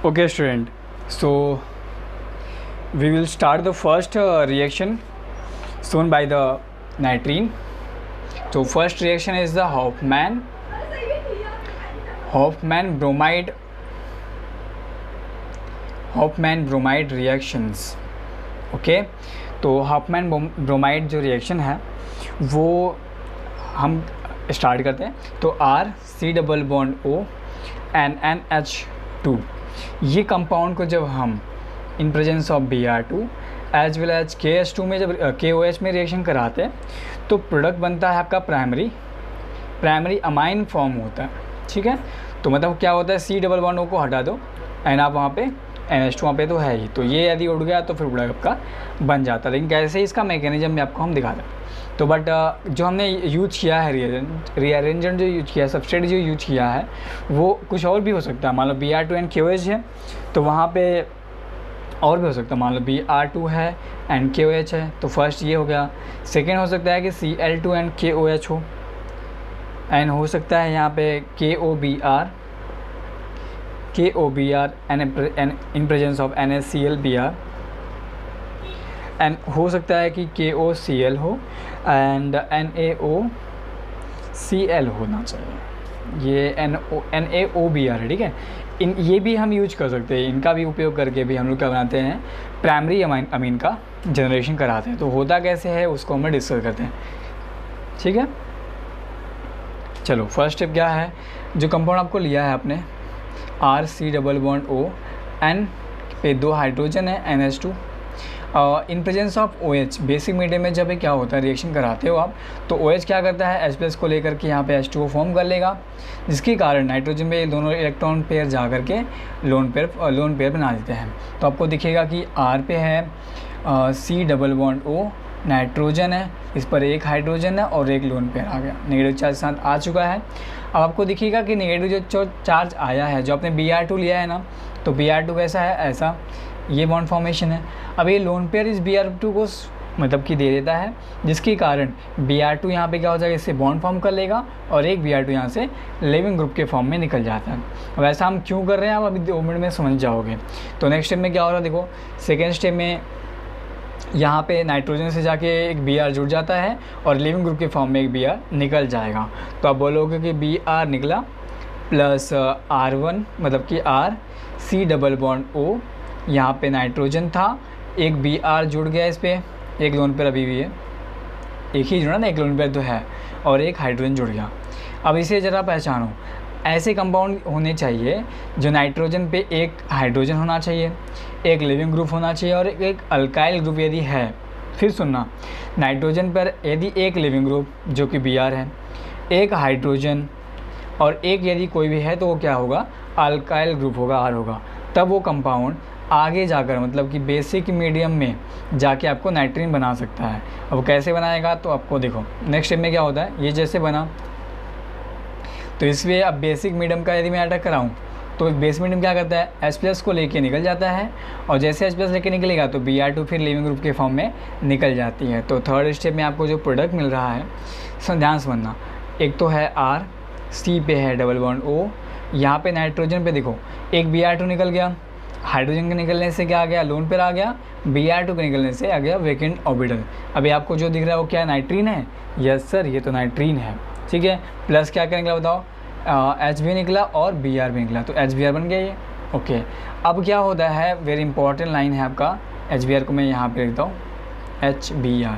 Okay, student. So we will start the first reaction shown by the nitrine. So first reaction is the Hofmann bromide reactions. Okay, तो Hoffmann bromide जो reaction है वो हम start करते हैं. तो RC≡O ये कंपाउंड को जब हम in presence of Br2 as well as KH2 में जब KOH में रिएक्शन कराते हैं तो प्रोडक्ट बनता है आपका प्राइमरी अमाइन फॉर्म होता है. ठीक है, तो मतलब क्या होता है, C≡O को हटा दो एंड आप वहाँ पे NH2 वहाँ पे तो है ही, तो ये यदि उड़ गया तो फिर प्रोडक्ट आपका बन जाता है. लेकिन कैसे इसका मैकेनिज्म में आपको हम दिखाते हैं. तो बट जो हमने यूज किया है रीअरेंजेंट जो यूज किया है, सबस्ट्रेट जो यूज किया है वो कुछ और भी हो सकता है. मान लो Br2 एंड KOH है तो वहाँ पे और भी हो सकता है. मान लो Br2 है एंड KOH है, तो फर्स्ट ये हो गया. सेकेंड हो सकता है कि Cl2 एंड KOH हो, एंड हो सकता है यहाँ पे KOBr and in presence of NaClBr, and हो सकता है कि KOCl हो एंड NaOCl होना चाहिए. ये NaOBr है. ठीक है, ये भी हम यूज कर सकते हैं. इनका भी उपयोग करके भी हम लोग क्या बनाते हैं, प्राइमरी अमीन का जनरेशन कराते हैं. तो होता कैसे है उसको हम डिस्कस करते हैं. ठीक है, चलो फर्स्ट स्टेप क्या है. जो कंपाउंड आपको लिया है आपने RC≡O एन पे 2 हाइड्रोजन है NH2 in presence of OH. Basic medium में जब क्या होता है रिएक्शन कराते हो आप, तो OH क्या करता है, H+ को लेकर के यहाँ पे H2O फॉर्म कर लेगा, जिसके कारण नाइट्रोजन में दोनों इलेक्ट्रॉन पेयर जा कर के लोन पेयर बना देते हैं. तो आपको दिखेगा कि R पे है C≡O नाइट्रोजन है, इस पर एक हाइड्रोजन है और एक लोन पेयर आ गया, नेगेटिव चार्ज साथ आ चुका है. अब आपको दिखेगा कि नेगेटिव जो चार्ज आया है, जो आपने Br2 लिया है ना, तो Br2 कैसा है, ऐसा ये बॉन्ड फॉर्मेशन है. अब ये लोन पेयर इस Br2 को मतलब कि दे देता है, जिसके कारण Br2 यहाँ पे क्या हो जाएगा, इससे बॉन्ड फॉर्म कर लेगा और एक Br2 यहाँ से लिविंग ग्रुप के फॉर्म में निकल जाता है. अब ऐसा हम क्यों कर रहे हैं आप अभी 2 मिनट में समझ जाओगे. तो नेक्स्ट स्टेप में क्या हो रहा है, देखो सेकेंड स्टेप में यहाँ पे नाइट्रोजन से जाके एक Br जुड़ जाता है और लिविंग ग्रुप के फॉर्म में एक Br निकल जाएगा. तो आप बोलोगे कि Br निकला प्लस R1 मतलब कि RC≡O, यहाँ पे नाइट्रोजन था, एक Br जुड़ गया इस पर, एक लोन पेयर अभी भी है, एक ही जुड़ा ना, एक लोन पेयर तो है, और एक हाइड्रोजन जुड़ गया. अब इसे ज़रा पहचानो, ऐसे कंपाउंड होने चाहिए जो नाइट्रोजन पे एक हाइड्रोजन होना चाहिए, एक लिविंग ग्रुप होना चाहिए और एक अल्काइल ग्रुप यदि है. फिर सुनना, नाइट्रोजन पर यदि एक लिविंग ग्रुप जो कि Br है, एक हाइड्रोजन और एक यदि कोई भी है, तो वो क्या होगा, अल्काइल ग्रुप होगा, R होगा. तब वो कंपाउंड आगे जाकर मतलब कि बेसिक मीडियम में जाके आपको नाइट्रीन बना सकता है. अब कैसे बनाएगा, तो आपको देखो नेक्स्ट स्टेप में क्या होता है, ये जैसे बना, तो इसलिए अब बेसिक मीडियम का यदि मैं अटैक कराऊँ तो बेसिक मीडियम क्या करता है, H+ को लेके निकल जाता है, और जैसे H+ लेके निकलेगा तो Br2 फिर लिविंग ग्रुप के फॉर्म में निकल जाती है. तो थर्ड स्टेप में आपको जो प्रोडक्ट मिल रहा है, ध्यान से बनना, एक तो है R, C पे है ≡O, यहाँ पे नाइट्रोजन पे देखो एक Br2 निकल गया, हाइड्रोजन के निकलने से क्या आ गया, लोन पेयर आ गया, Br2 के निकलने से आ गया वेकेंट ऑर्बिटल. अभी आपको जो दिख रहा है वो क्या, नाइट्रीन है. यस सर, ये तो नाइट्रीन है. ठीक है, प्लस क्या क्या निकला बताओ, H भी निकला और Br भी निकला, तो HBr बन गया ये. ओके, अब क्या होता है, वेरी इंपॉर्टेंट लाइन है आपका, HBr को मैं यहाँ पे लिखता हूँ HBr.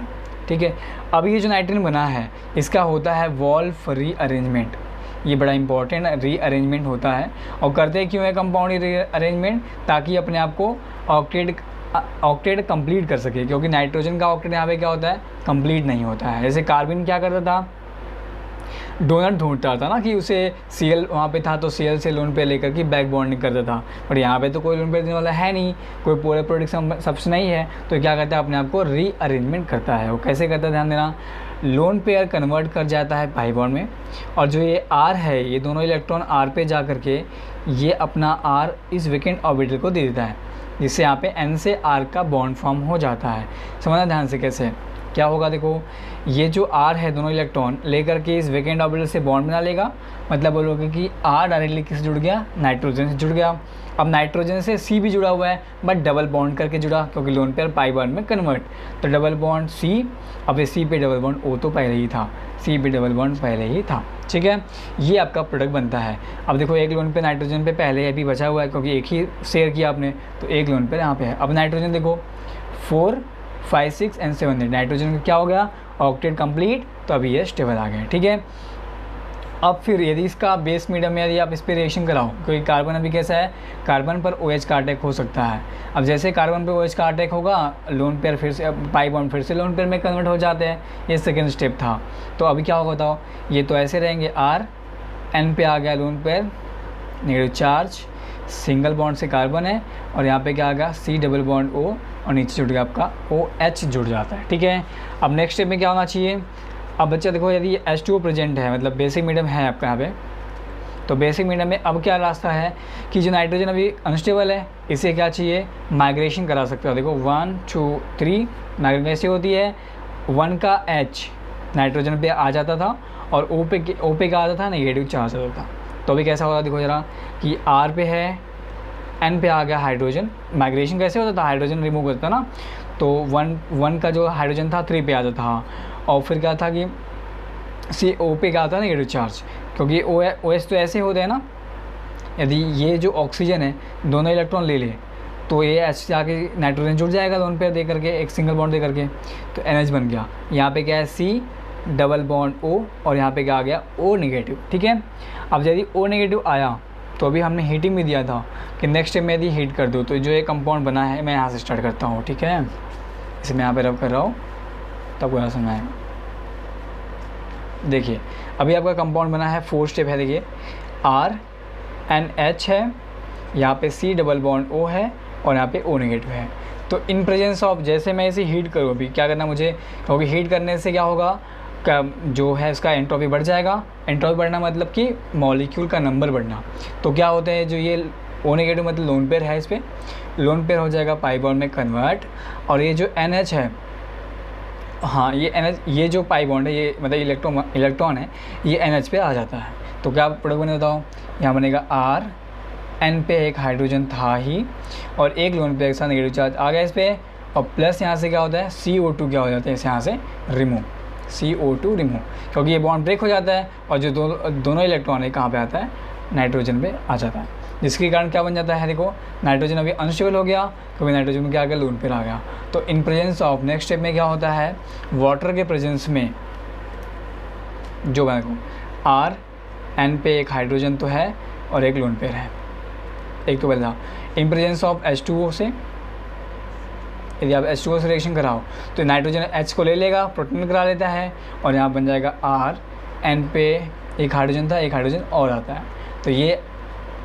ठीक है, अब ये जो नाइट्रीन बना है इसका होता है वॉल्फ रीअरेंजमेंट. ये बड़ा इंपॉर्टेंट रीअरेंजमेंट होता है. और करते क्यों है कंपाउंड रीअरेंजमेंट, ताकि अपने आप को ऑक्टेट कंप्लीट कर सके, क्योंकि नाइट्रोजन का ऑक्टेट यहाँ पे क्या होता है, कंप्लीट नहीं होता है. जैसे कार्बन क्या करता था, डोनट ढूंढता था ना, कि उसे Cl वहाँ पे था तो Cl से लोन पेयर लेकर के बैक बॉन्डिंग करता था, बट यहाँ पे तो कोई लोन पेयर देने वाला है नहीं, कोई पोलर प्रोडक्ट सबसे नहीं है, तो क्या करता है, अपने आप को रीअरेंजमेंट करता है. वो कैसे करता है, ध्यान देना, लोन पेयर कन्वर्ट कर जाता है पाई बॉन्ड में, और जो ये R है, ये दोनों इलेक्ट्रॉन R पे जा कर के ये अपना R इस वेकेंट ऑर्बिटल को दे देता है, जिससे यहाँ पे N से R का बॉन्ड फॉर्म हो जाता है. समझना ध्यान से कैसे. क्या होगा देखो, ये जो R है दोनों इलेक्ट्रॉन लेकर के इस वैकेंट ऑर्बिटल से बॉन्ड बना लेगा, मतलब बोलोगे कि R डायरेक्टली किससे जुड़ गया, नाइट्रोजन से जुड़ गया। अब नाइट्रोजन से C भी जुड़ा हुआ है बट डबल बॉन्ड करके जुड़ा, क्योंकि लोन पेयर पाई बॉन्ड में कन्वर्ट, तो डबल बॉन्ड C, अब ये C पे डबल बॉन्ड O तो पहले ही था, C पे डबल बॉन्ड पहले ही था, ठीक है। ये आपका प्रोडक्ट बनता है। अब देखो एक लोन पे नाइट्रोजन पे पहले अभी बचा हुआ है, क्योंकि एक ही शेयर किया आपने, तो एक लोन पे यहाँ पे है। अब नाइट्रोजन देखो 4, 5, 6 एंड 7, नाइट्रोजन का क्या हो गया, ऑक्टेट कंप्लीट, तो अभी ये स्टेबल आ गया, ठीक है। अब फिर यदि इसका बेस मीडियम में यदि आप इस पर रिएक्शन कराओ, क्योंकि कार्बन अभी कैसा है, कार्बन पर OH का अटैक हो सकता है। अब जैसे कार्बन पे OH का अटैक होगा, लोन पेयर फिर से पाई बॉन्ड फिर से लोन पेयर में कन्वर्ट हो जाते हैं, ये सेकेंड स्टेप था। तो अभी क्या होगा बताओ, ये तो ऐसे रहेंगे, R N पे आ गया lone pair, negative charge, single bond से कार्बन है, और यहाँ पे क्या आ गया, C डबल बॉन्ड O, और नीचे जुड़ गया आपका OH जुड़ जाता है, ठीक है। अब नेक्स्ट स्टेप में क्या होना चाहिए, अब बच्चा देखो यदि H2O प्रेजेंट है, मतलब बेसिक मीडियम है आपका यहाँ पे, तो बेसिक मीडियम में अब क्या रास्ता है कि जो नाइट्रोजन अभी अनस्टेबल है, इसे क्या चाहिए, माइग्रेशन करा सकते हो। देखो 1, 2, 3 माइग्रेशन कैसे होती है, 1 का H नाइट्रोजन पे आ जाता था और O पे क्या आता था, नेगेटिव चार्ज आता था। तो अभी कैसा होता, देखो जरा कि R पे है, N पे आ गया हाइड्रोजन, माइग्रेशन कैसे होता था, हाइड्रोजन रिमूव करता ना, तो 1 का जो हाइड्रोजन था 3 पे आता था, और फिर क्या था कि CO पे क्या आता है, नेगेटिव चार्ज, क्योंकि OH तो ऐसे होते हैं ना, यदि ये जो ऑक्सीजन है दोनों इलेक्ट्रॉन ले ले तो ये H जाके नाइट्रोजन जुड़ जाएगा लोन पेयर दे करके, एक सिंगल बॉन्ड दे करके, तो NH बन गया। यहाँ पे क्या है, C डबल बॉन्ड O, और यहाँ पे क्या आ गया, O नेगेटिव, ठीक है। अब यदि O नेगेटिव आया तो अभी हमने हीटिंग भी दिया था कि नेक्स्ट स्टेप में यदि हीट कर दूँ तो जो ये कंपाउंड बना है, मैं यहाँ से स्टार्ट करता हूँ, ठीक है। इसे मैं यहाँ पे रब कर रहा हूँ तब यहाँ समझ आएगा। देखिए अभी आपका कंपाउंड बना है, 4 स्टेप है, देखिए R N H है, यहाँ पे C डबल बॉन्ड O है, और यहाँ पे O नेगेटिव है। तो इन प्रेजेंस ऑफ, जैसे मैं इसे हीट करूँ, अभी क्या करना मुझे, क्योंकि हीट करने से क्या होगा, जो है इसका एंट्रोपी बढ़ जाएगा। एंट्रोपी बढ़ना मतलब कि मॉलिक्यूल का नंबर बढ़ना। तो क्या होते हैं, जो ये O नेगेटिव मतलब लोन पेयर है, इस पर लोन पेयर हो जाएगा पाई बॉन्ड में कन्वर्ट, और ये जो NH है, हाँ ये NH, ये जो पाई बॉन्ड है, ये मतलब इलेक्ट्रॉन है, ये NH पे आ जाता है। तो क्या प्रोडक्ट बने बताओ, यहाँ बनेगा R N पे एक हाइड्रोजन था ही, और एक लोन पेयर के साथ नेगेटिव चार्ज आ गया इस पर, और प्लस यहाँ से क्या होता है, CO2 क्या हो जाता है, इसे यहाँ से रिमूव, CO2 रिमूव, क्योंकि ये बॉन्ड ब्रेक हो जाता है, और जो दोनों इलेक्ट्रॉन है कहाँ पे आता है, नाइट्रोजन पे आ जाता है, जिसके कारण क्या बन जाता है, देखो नाइट्रोजन अभी अनस्टेबल हो गया, क्योंकि नाइट्रोजन में क्या आ गया, लोन पेयर आ गया। तो इन प्रेजेंस ऑफ, नेक्स्ट स्टेप में क्या होता है, वाटर के प्रेजेंस में जो देखो R N पे एक हाइड्रोजन तो है और एक लोन पेयर है, एक तो बदला। इन प्रेजेंस ऑफ H2O से, यदि आप H2O से रिएक्शन कराओ तो नाइट्रोजन H को ले लेगा, प्रोटॉन करा लेता है, और यहाँ बन जाएगा R N पे एक हाइड्रोजन था, एक हाइड्रोजन और आता है, तो ये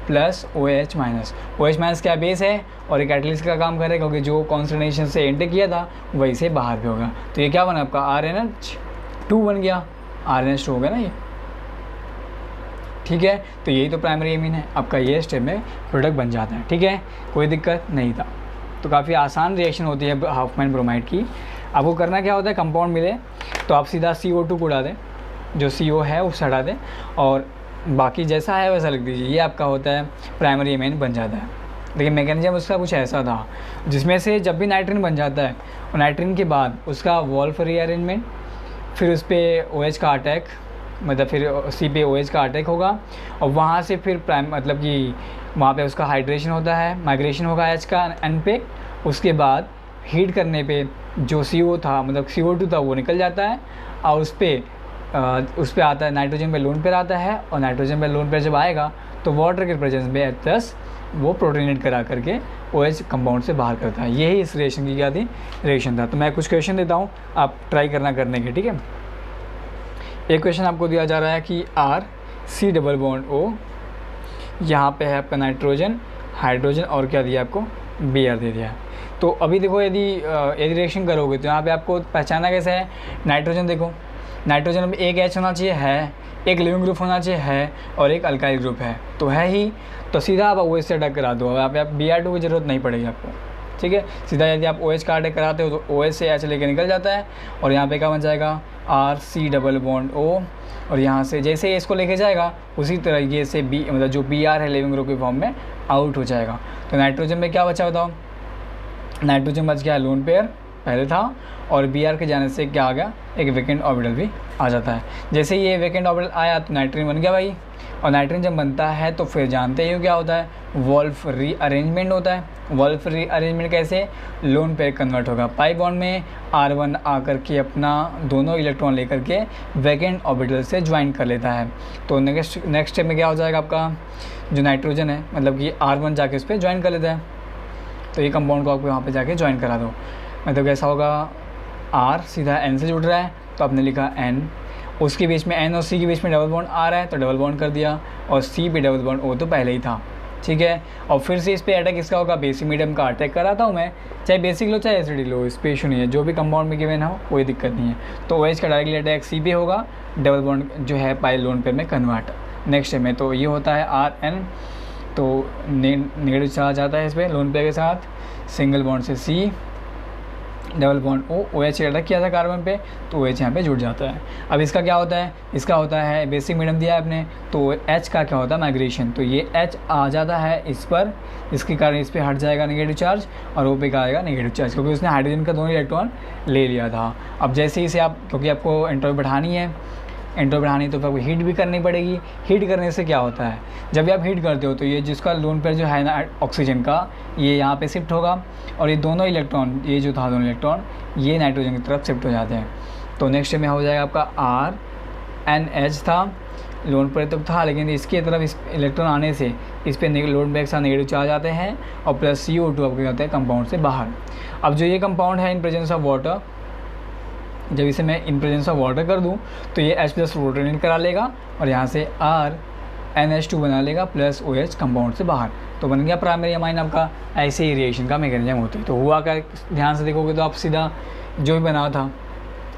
plus OH minus, OH minus क्या बेस है, और एक कैटलिस्ट का काम करेगा, क्योंकि जो कॉन्सन्ट्रेशन से एंटर किया था वही से बाहर भी होगा। तो ये क्या बना आपका, RNH2 बन गया, RNH2 हो गया ना ये, ठीक है। तो यही तो प्राइमरी एमीन है आपका, ये स्टेप में प्रोडक्ट बन जाता है, ठीक है, कोई दिक्कत नहीं था। तो काफ़ी आसान रिएक्शन होती है हाफमैन ब्रोमाइड की। आपको करना क्या होता है, कंपाउंड मिले तो आप सीधा CO2 को उड़ा दें, जो CO है उसे हटा दें, और बाकी जैसा है वैसा लिख दीजिए, ये आपका होता है प्राइमरी एमीन बन जाता है। लेकिन मैकेनिज्म उसका कुछ ऐसा था, जिसमें से जब भी नाइट्रिन बन जाता है, और नाइट्रिन के बाद उसका वॉल्फ रीअरेंजमेंट, फिर उस पर OH का अटैक, मतलब फिर C पे OH का अटैक होगा, और वहाँ से फिर मतलब कि वहाँ पे उसका हाइड्रेशन होता है, माइग्रेशन होगा H का N पे, उसके बाद हीट करने पे जो CO था, मतलब CO2 था, वो निकल जाता है, और उस पर आता है नाइट्रोजन पे लोन पेयर आता है, और नाइट्रोजन पे लोन पेयर जब आएगा तो वाटर के प्रेजेंस में प्लस वो प्रोटोनेट करा करके OH कंपाउंड से बाहर करता है। यही इस रिएक्शन की क्या थी, रिएक्शन था। तो मैं कुछ क्वेश्चन देता हूँ, आप ट्राई करने के, ठीक है। एक क्वेश्चन आपको दिया जा रहा है कि R C double bond O, यहाँ पे है आपका नाइट्रोजन, हाइड्रोजन, और क्या दिया आपको, Br दे दिया। तो अभी देखो यदि रिएक्शन करोगे तो यहाँ पे आपको पहचाना कैसे है, नाइट्रोजन देखो, नाइट्रोजन में एक H होना चाहिए, है, एक लिविंग ग्रुप होना चाहिए, है, और एक अल्काइल ग्रुप है, तो है ही, तो सीधा आप OH से अटैक करा दो। अब आप Br2 की ज़रूरत नहीं पड़ेगी आपको, ठीक है। सीधा यदि आप OH का अटैक कराते हो तो OH से H लेके निकल जाता है और यहाँ पे क्या बन जाएगा RC डबल बॉन्ड O, और यहाँ से जैसे ही इसको लेके जाएगा उसी तरीके से B मतलब जो Br है लिविंग ग्रुप के फॉर्म में आउट हो जाएगा। तो नाइट्रोजन में क्या बचा बताओ, नाइट्रोजन बच गया लोन पेयर पहले था, और Br के जाने से क्या आ गया, एक वैकेंट ऑर्बिटल भी आ जाता है। जैसे ये वैकेंट ऑर्बिटल आया तो नाइट्रोजन बन गया भाई, और नाइट्रोजन जब बनता है तो फिर जानते ही हो क्या होता है, वोल्फ रीअरेंजमेंट होता है। वोल्फ रीअरेंजमेंट कैसे, लोन पेयर कन्वर्ट होगा पाई बॉन्ड में, R1 आकर के अपना दोनों इलेक्ट्रॉन लेकर के वैकेंट ऑर्बिटल से ज्वाइन कर लेता है। तो नेक्स्ट स्टेप में क्या हो जाएगा, आपका जो नाइट्रोजन है मतलब कि R1 जाके उस पर ज्वाइन कर लेता है। तो ये कंपाउंड को आपको वहाँ पे जाके ज्वाइन करा दो, मतलब कैसा होगा, R सीधा N से जुड़ रहा है तो आपने लिखा N, उसके बीच में N और C के बीच में डबल बॉन्ड आ रहा है तो डबल बॉन्ड कर दिया, और C पे डबल बॉन्ड O तो पहले ही था, ठीक है। और फिर से इस पे अटैक किसका होगा, बेसिक मीडियम का अटैक कराता हूँ मैं, चाहे बेसिक लो चाहे एसिडिक लो, इस पे इशू नहीं है, जो भी कंपाउंड में गिवन हो कोई दिक्कत नहीं है। तो OH का डायरेक्टली अटैक C पे होगा, डबल बॉन्ड जो है पाई लोन पेयर में कन्वर्ट नेक्स्ट में, तो ये होता है RN, तो नेगेटिव चार्ज आता है इस पर लोन पेयर के साथ, सिंगल बॉन्ड से C, double bond O, OH attack किया था कार्बन पे तो OH यहाँ पे जुड़ जाता है। अब इसका क्या होता है, इसका होता है बेसिक मीडियम दिया है आपने, तो H का क्या होता है माइग्रेशन, तो ये H आ जाता है इस पर, इसके कारण इस पर हट जाएगा नेगेटिव चार्ज और O पे का आएगा नेगेटिव चार्ज, क्योंकि उसने हाइड्रोजन का दोनों इलेक्ट्रॉन ले लिया था। अब जैसे ही इसे आप, क्योंकि आपको एंट्रोपी बढ़ानी है, एंट्रोपी बढ़ानी तो आपको हीट भी करनी पड़ेगी। हीट करने से क्या होता है, जब भी आप हीट करते हो तो ये जिसका लोन पेयर जो है ना ऑक्सीजन का, ये यहाँ पे शिफ्ट होगा, और ये दोनों इलेक्ट्रॉन, ये जो था दोनों इलेक्ट्रॉन ये नाइट्रोजन की तरफ शिफ्ट हो जाते हैं। तो नेक्स्ट में हो जाएगा आपका RNH था, लोन पेयर तो था लेकिन इसकी तरफ इस इलेक्ट्रॉन आने से इस पर लोन पेयर के साथ नेगेटिव चार्ज आते हैं, और प्लस CO2 आपको जाते हैं कंपाउंड से बाहर। अब जो ये कंपाउंड है इन प्रेजेंस ऑफ वाटर, जब इसे मैं इन प्रेजेंस ऑफ वाटर कर दूं तो ये H+ रोटेट करा लेगा और यहाँ से RNH2 बना लेगा प्लस OH कंपाउंड से बाहर, तो बन गया प्राइमरी अमाइन आपका। ऐसे ही रिएक्शन का मैकेनिज्म होता है। तो हुआ क्या, ध्यान से देखोगे तो आप सीधा जो भी बना था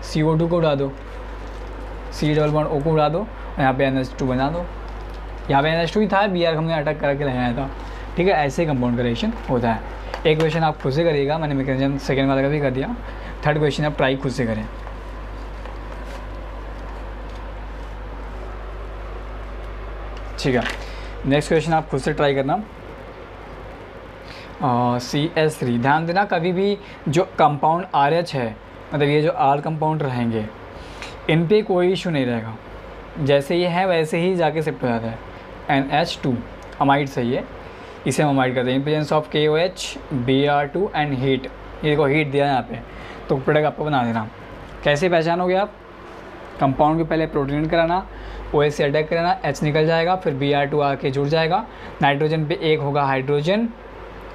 CO2 को उड़ा दो, C डबल बॉन्ड O को उड़ा दो, यहाँ पे NH2 बना दो, यहाँ पे NH2 ही था, Br हमने अटैक करके लगाया था, ठीक है। ऐसे कंपाउंड का रिएक्शन होता है। एक क्वेश्चन आप खुद से करिएगा, मैंने मैकेनिज्म सेकेंड वाला का भी कर दिया, थर्ड क्वेश्चन आप ट्राई खुद से करें। ठीक है, नेक्स्ट क्वेश्चन आप खुद से ट्राई करना। CH3, ध्यान देना कभी भी जो कंपाउंड RH है, मतलब ये जो R कंपाउंड रहेंगे इन पे कोई इशू नहीं रहेगा, जैसे ये है वैसे ही जाके शिफ्ट हो जाता है। NH2 अमाइड सही है, इसे हम अमाइड करते हैं इन presence of KOH Br2 and heat. ये देखो हीट दिया है यहाँ पे, तो प्रोडक्ट आपको बना देना। कैसे पहचानोगे आप, कंपाउंड के पहले प्रोटीन कराना, OH से अटैक कराना, H निकल जाएगा, फिर Br2 आके जुड़ जाएगा, नाइट्रोजन पे एक होगा हाइड्रोजन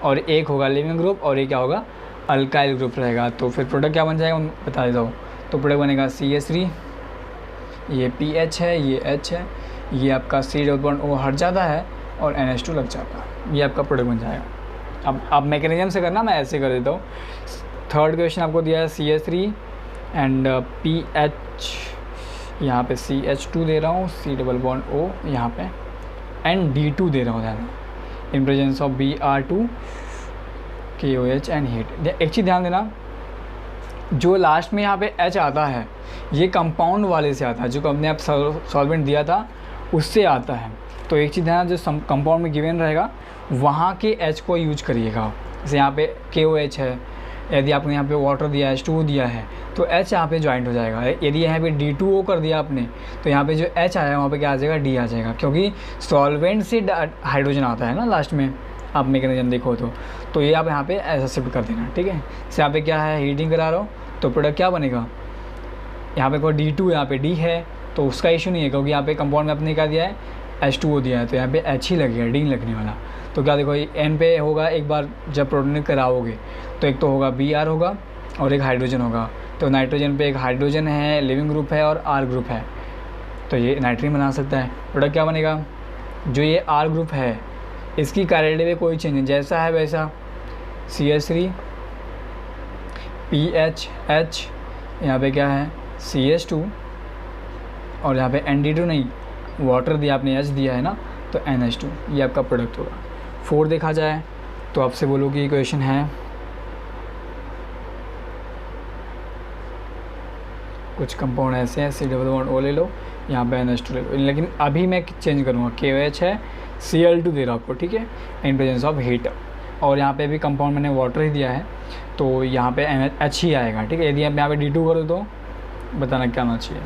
और एक होगा लिविंग ग्रुप, और ये क्या होगा अल्काइल ग्रुप रहेगा। तो फिर प्रोडक्ट क्या बन जाएगा बता देता हूँ। तो प्रोडक्ट बनेगा CH3, ये PH है, ये H है, ये आपका C डबल बॉन्ड O हट जाता है और NH2 लग जाता है, ये आपका प्रोडक्ट बन जाएगा। अब आप मैकेनिज्म से करना, मैं ऐसे कर देता हूँ। थर्ड क्वेश्चन आपको दिया है CH3 एंड PH, यहाँ पे CH2 दे रहा हूँ, C डबल बॉन्ड O यहाँ पे, एंड D2 दे रहा हूँ ध्यान, इन presence of Br2 KOH and heat. एक चीज़ ध्यान देना, जो लास्ट में यहाँ पे H आता है ये कंपाउंड वाले से आता है, जो हमने आप सॉल्वेंट दिया था उससे आता है। तो एक चीज़ ध्यान, जो कंपाउंड में गिवन रहेगा वहाँ के H को यूज करिएगा। जैसे यहाँ पे KOH है, यदि आपने यहाँ पे वाटर दिया है, H2O दिया है, तो H यहाँ पे ज्वाइंट हो जाएगा। यदि यहाँ पे D2O कर दिया आपने तो यहाँ पे जो H आया वहाँ पे क्या आ जाएगा, D आ जाएगा, क्योंकि सॉल्वेंट से हाइड्रोजन आता है ना लास्ट में, आप मैकेनिज्म देखो तो ये आप यहाँ पे ऐसा शिफ्ट कर देना, ठीक है। जैसे यहाँ पे क्या है, हीटिंग करा रहा हो तो प्रोडक्ट क्या बनेगा, यहाँ पे कोई D2 यहाँ पे D है तो उसका इशू नहीं है, क्योंकि यहाँ पे कंपाउंड में आपने क्या दिया है H2O दिया है, तो यहाँ पे H ही लगेगा, D नहीं लगने वाला। तो क्या देखो N पे होगा, एक बार जब प्रोटोनिक कराओगे तो एक तो होगा Br होगा और एक हाइड्रोजन होगा, तो नाइट्रोजन पे एक हाइड्रोजन है, लिविंग ग्रुप है और R ग्रुप है, तो ये नाइट्रीन बना सकता है। प्रोडक्ट क्या बनेगा, जो ये R ग्रुप है इसकी कैरेडिटी में कोई चेंज नहीं, जैसा है वैसा CH3 PHH, यहाँ पे क्या है CH2 और यहाँ पे ND2 नहीं, वाटर दिया आपने, H दिया है ना, तो NH2, ये आपका प्रोडक्ट होगा। 4 देखा जाए तो आपसे बोलो कि क्वेश्चन है कुछ कंपाउंड ऐसे हैं, C+O ले लो, यहाँ पे NH2 ले लो, लेकिन अभी मैं चेंज करूँगा, KOH है, Cl2 दे रहा आपको, ठीक है, इन प्रेजेंस ऑफ हीट। और यहाँ पे भी कंपाउंड मैंने वाटर ही दिया है, तो यहाँ पे NH ही आएगा, ठीक है। यदि आप यहाँ पे D2 करो तो बताना क्या आना चाहिए,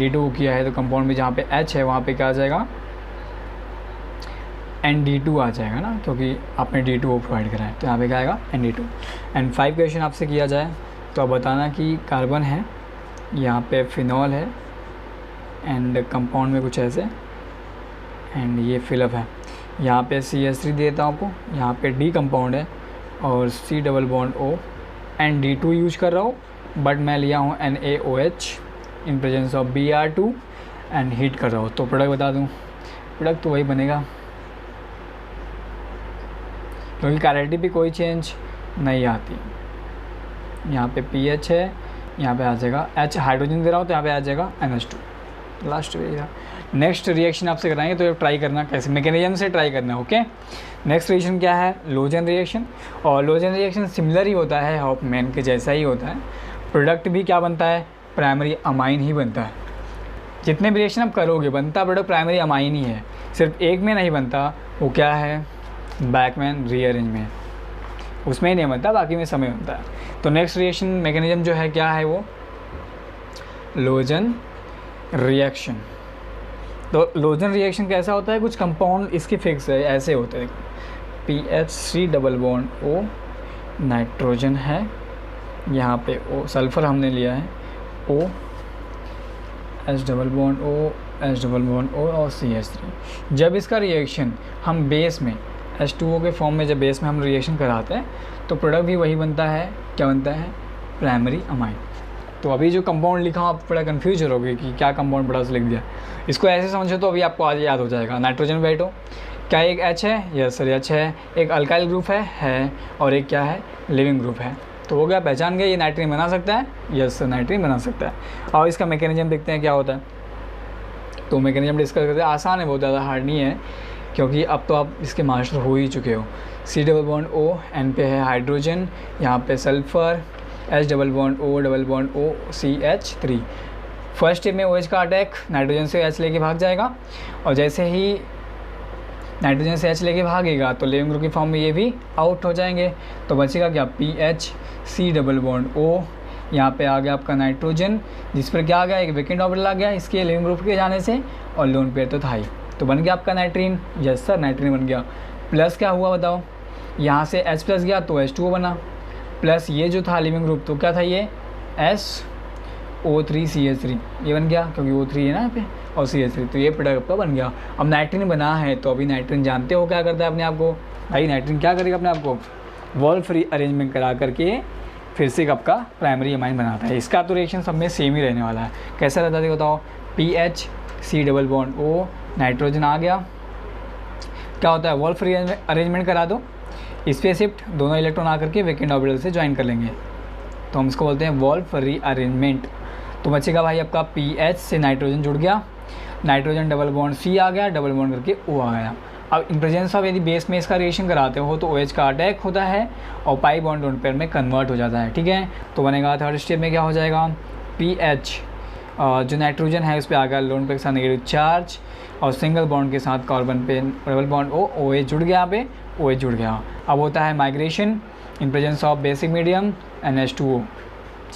D2 किया है तो कंपाउंड में जहाँ पे H है वहाँ पे क्या आ जाएगा, ND2 आ जाएगा ना, क्योंकि आपने D2 प्रोवाइड करा है, तो यहाँ पे क्या आएगा, ND2। एंड 5 क्वेश्चन आपसे किया जाए तो आप बताना कि कार्बन है, यहाँ पे फिनॉल है, एंड कंपाउंड में कुछ ऐसे, एंड ये फिलअप है, यहाँ पे CH3 देता हूँ आपको, यहाँ पे D कंपाउंड है और C+O एंड D2 यूज कर रहा हूँ, बट मैं लिया हूँ NaOH in presence of Br2 and heat कर रहा हूँ। तो प्रोडक्ट बता दूँ, प्रोडक्ट तो वही बनेगा, क्योंकि कैरेटी पे कोई चेंज नहीं आती। यहाँ पे pH है, यहाँ पे आ जाएगा H, हाइड्रोजन दे रहा हूँ तो यहाँ पे आ जाएगा NH2। लास्ट रहेगा। नेक्स्ट रिएक्शन आपसे कराएंगे तो ट्राई करना कैसे, मैकेनिज्म से ट्राई करना, ओके। नेक्स्ट रिएक्शन क्या है, लोजन रिएक्शन। और लोजन रिएक्शन सिमिलर ही होता है हॉफमैन के जैसा ही होता है। प्रोडक्ट भी क्या बनता है, प्राइमरी अमाइन ही बनता है। जितने भी रिएक्शन आप करोगे बनता प्रोडक्ट प्राइमरी अमाइन ही है, सिर्फ एक में नहीं बनता, वो क्या है, बैकमैन रीअरेंजमेंट, उसमें ही नहीं बनता, बाकी में समय बनता है। तो नेक्स्ट रिएक्शन मैकेनिज्म जो है क्या है, वो लोजन रिएक्शन। तो लोजन रिएक्शन कैसा होता है, कुछ कंपाउंड इसके फिक्स है, ऐसे होते हैं, PH3+O नाइट्रोजन है, यहाँ पे O सल्फ़र हमने लिया है, O H+O और CH3। जब इसका रिएक्शन हम बेस में H2O के फॉर्म में जब बेस में हम रिएक्शन कराते हैं तो प्रोडक्ट भी वही बनता है, क्या बनता है, प्राइमरी अमाइन। तो अभी जो कंपाउंड लिखा आप थोड़ा कन्फ्यूज करोगे कि क्या कंपाउंड बड़ा सा लिख दिया, इसको ऐसे समझो तो अभी आपको आज याद हो जाएगा। नाइट्रोजन बैठो, क्या एक H है, यस सर H है, एक अल्काइल ग्रुप है, और एक क्या है, लिविंग ग्रुप है। तो हो गया, पहचान गए, ये नाइट्रीन बना सकता है, यस सर नाइट्रीन बना सकता है। और इसका मैकेनिज्म देखते हैं क्या होता है। तो मैकेनिज्म डिस्कस करते हैं, आसान है, बहुत ज़्यादा हार्ड नहीं है, क्योंकि अब तो आप इसके मास्टर हो ही चुके हो। C+O N पे है हाइड्रोजन, यहाँ पे sulphur, H+O CH3। First step में OH का अटैक, नाइट्रोजन से H लेके भाग जाएगा, और जैसे ही नाइट्रोजन से H लेके भागेगा तो लिविंग ग्रुप की फॉर्म में ये भी आउट हो जाएंगे। तो बचेगा क्या, PH C+O, यहाँ पे आ गया आपका नाइट्रोजन, जिस पर क्या आ गया, एक वेकेंट ऑर्बिटल आ गया इसके लिविंग ग्रुप के जाने से, और लोन पेयर तो था ही, तो बन गया आपका नाइट्रीन, यस सर नाइट्रीन बन गया। प्लस क्या हुआ बताओ, यहाँ से H प्लस गया तो H2O बना, प्लस ये जो था लिविंग ग्रुप तो क्या था, ये SO3CH3 ये बन गया, क्योंकि O3 है ना यहाँ पे, और CH3, तो ये प्रोडक्ट आपका बन गया। अब नाइट्रीन बना है तो अभी नाइट्रीन जानते हो क्या करता है अपने आप को, भाई नाइट्रीन क्या करेगा अपने आप को, वॉल फ्री अरेंजमेंट करा करके फिर से आपका प्राइमरी अमाइन बनाता है। इसका तो रिएक्शन सब में सेम ही रहने वाला है। कैसा रहता है बताओ, PH C+O नाइट्रोजन आ गया, क्या होता है, वॉल फ्री अरेंजमेंट करा दो, इस पे शिफ्ट, दोनों इलेक्ट्रॉन आकर के वेकेंट ऑर्बिटल से ज्वाइन कर लेंगे, तो हम इसको बोलते हैं वॉल फ्री अरेंजमेंट। तो बचेगा भाई आपका PH से नाइट्रोजन जुड़ गया, नाइट्रोजन डबल बॉन्ड C आ गया, डबल बॉन्ड करके O आ गया। अब इन प्रेजेंस ऑफ यदि बेस में इसका रिएक्शन कराते हो तो OH का अटैक होता है और पाई बॉन्ड लोन पेयर में कन्वर्ट हो जाता है, ठीक है। तो बनेगा थर्ड स्टेप में क्या हो जाएगा, PH जो नाइट्रोजन है उस पर आ गया लोन पेयर के साथ नेगेटिव चार्ज, और सिंगल बॉन्ड के साथ कार्बन पे डबल बॉन्ड OH जुड़ गया, यहाँ पे OH जुड़ गया। अब होता है migration in presence of basic medium NH2O,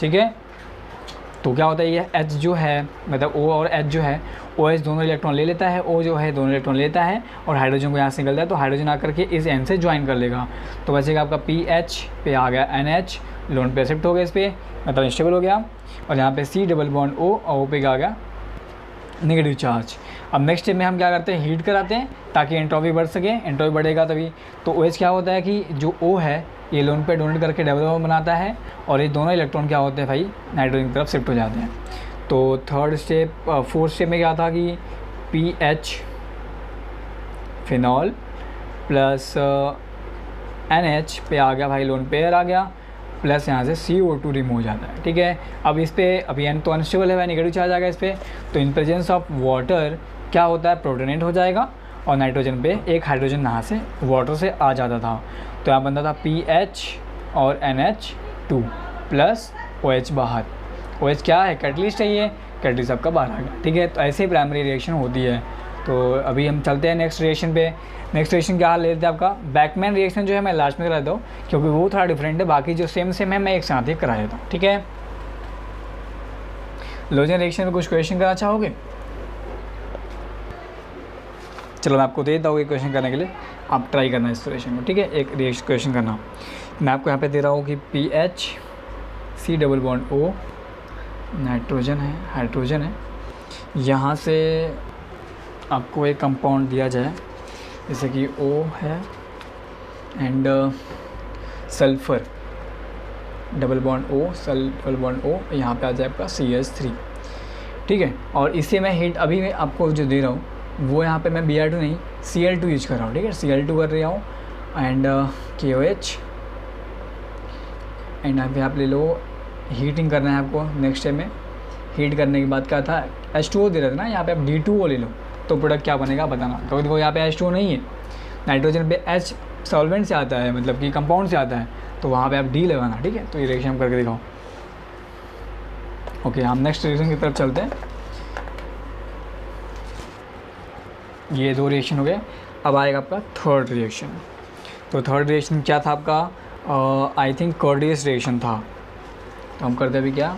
ठीक है। तो क्या होता है, ये H जो है मतलब O और H जो है, OH दोनों इलेक्ट्रॉन ले लेता है, O जो है दोनों इलेक्ट्रॉन लेता है, और हाइड्रोजन को यहाँ से निकलता है, तो हाइड्रोजन आकर के इस N से ज्वाइन कर लेगा। तो बचेगा आपका PH पे आ गया NH, लोन पे शिफ्ट हो गया, इस पर मतलब स्टेबल हो गया, और यहाँ पे C+O और O पे आ गया नेगेटिव चार्ज। अब नेक्स्ट स्टेप में हम क्या करते हैं, हीट कराते हैं ताकि एंट्रोपी बढ़ सके, एंट्रोपी बढ़ेगा तभी। तो OH क्या होता है कि जो O है ये लोन पे डोनेट करके डबल बॉन्ड बनाता है, और ये दोनों इलेक्ट्रॉन क्या होते हैं भाई, नाइट्रोजन की तरफ शिफ्ट हो जाते हैं। तो थर्ड स्टेप, फोर्थ स्टेप में क्या था कि PH फिनॉल प्लस NH पे आ गया भाई लोन पेयर आ गया, प्लस यहाँ से CO2 रिमूव हो जाता है, ठीक है। अब इस पर अभी N तो अनस्टेबल है, नेगेटिव चार्ज आ गया इस पर, तो इन प्रेजेंस ऑफ वाटर क्या होता है, प्रोटोनेट हो जाएगा, और नाइट्रोजन पे एक हाइड्रोजन यहाँ से वाटर से आ जाता था, तो यहाँ बनता था PH और NH2 प्लस OH बाहर, OH क्या है, कैटलिस्ट है, ये कैटलिस्ट आपका बाहर आ गया, ठीक है। तो ऐसे ही प्राइमरी रिएक्शन होती है। तो अभी हम चलते हैं नेक्स्ट रिएक्शन पे। नेक्स्ट रिएक्शन क्या ले लेते हैं आपका बैकमैन रिएक्शन, जो है मैं लास्ट में करा देता हूँ क्योंकि वो थोड़ा डिफरेंट है, बाकी जो सेम है मैं एक साथ ही करा देता हूँ, ठीक है। लोजन रिएक्शन में कुछ क्वेश्चन करना चाहोगे? चलो मैं आपको दे देता हूँ एक क्वेश्चन करने के लिए, आप ट्राई करना इस रिएक्शन को, ठीक है। एक रिएक्शन क्वेश्चन करना, मैं आपको यहाँ पे दे रहा हूँ कि PH C double bond O, nitrogen है, हाइड्रोजन है, यहाँ से आपको एक कंपाउंड दिया जाए जैसे कि O है and sulphur, double bond O, double bond O, यहाँ पे आ जाए आपका CH3, ठीक है। और इससे मैं हीट अभी मैं आपको जो दे रहा हूँ वो यहाँ पे मैं Br2 नहीं Cl2 यूज कर रहा हूँ, ठीक है। Cl2 कर रहा हूँ एंड KOH एंड यहाँ पे आप ले लो, हीटिंग करना है आपको। नेक्स्ट स्टेप में हीट करने के बाद क्या था, H2O दे रहा था ना, यहाँ पे आप D2O ले लो तो प्रोडक्ट क्या बनेगा बताना। तो देखो यहाँ पे H2O नहीं है, नाइट्रोजन पे H सॉल्वेंट से आता है, मतलब कि कंपाउंड से आता है, तो वहाँ पे आप D लगाना, ठीक है। तो ये रिएक्शन करके दिखाओ। ओके, हम नेक्स्ट रिएक्शन की तरफ चलते हैं। ये 2 रिएक्शन हो गए, अब आएगा आपका थर्ड रिएक्शन। तो थर्ड रिएक्शन क्या था आपका, आई थिंक कॉर्डियस रिएक्शन था। तो हम करते अभी क्या,